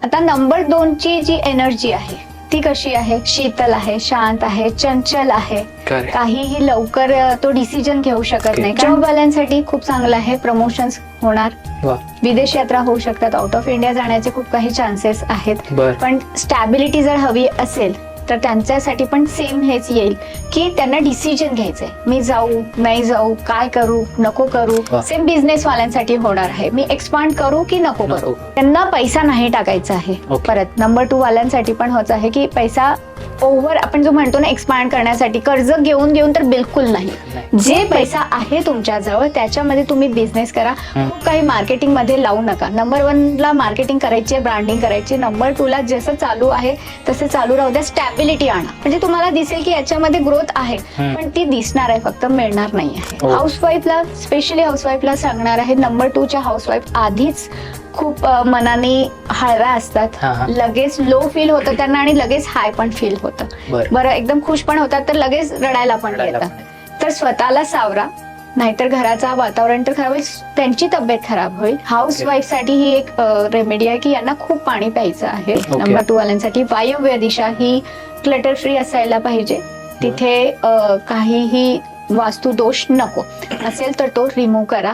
आता नंबर 2 ची जी एनर्जी आहे ती कशी आहे? शीतल आहे, शांत आहे, चंचल आहे, काहीही लवकर तो डिसिजन घेऊ शकत नाही. जॉब वाल्यांसाठी खूप चांगलं आहे, प्रमोशन्स होणार, विदेश यात्रा होऊ शकतात, आउट ऑफ इंडिया जाण्याचे खूप काही चान्सेस आहेत. पण स्टॅबिलिटी जर हवी असेल तर त्यांच्यासाठी पण सेम हेच येईल की त्यांना डिसिजन घ्यायचंय, मी जाऊ नाही जाऊ, काय करू नको करू. सेम बिझनेस वाल्यांसाठी होणार आहे, मी एक्सपांड करू की नको करू. त्यांना पैसा नाही टाकायचा आहे. परत नंबर 2 वाल्यांसाठी पण होत आहे की पैसा ओव्हर आपण जो म्हणतो ना एक्सपांड करण्यासाठी कर्ज घेऊन घेऊन तर बिलकुल नाही. जे पैसा आहे तुमच्याजवळ त्याच्यामध्ये तुम्ही बिझनेस करा. खूप काही मार्केटिंग मध्ये लावू नका. नंबर 1 ला मार्केटिंग करायची, ब्रँडिंग करायची. नंबर 2 ला जसं चालू आहे तसं चालू राहू द्या. स्टॅबिलिटी आणा, म्हणजे तुम्हाला दिसेल की याच्यामध्ये ग्रोथ आहे, पण ती दिसणार आहे, फक्त मिळणार नाही आहे. हाऊसवाईफला, स्पेशली हाऊसवाईफला सांगणार आहे, नंबर 2 च्या हाऊसवाईफ आधीच खूप मनाने हळव्या असतात. लगेच लो फील होतं त्यांना आणि लगेच हाय पण फील होतं. बरं, एकदम खुश पण होतात तर लगेच रडायला पण येतात. तर स्वतःला सावरा, नाहीतर घराचा वातावरण तर खराब होईल, त्यांची तब्येत खराब होईल. हाऊस वाईफ साठी ही एक रेमेडी आहे की यांना खूप पाणी प्यायचं आहे. नंबर 2 वाल्यांसाठी वायव्य दिशा ही क्लटर फ्री असायला पाहिजे. तिथे काहीही वास्तू दोष नको असेल तर तो रिमूव्ह करा.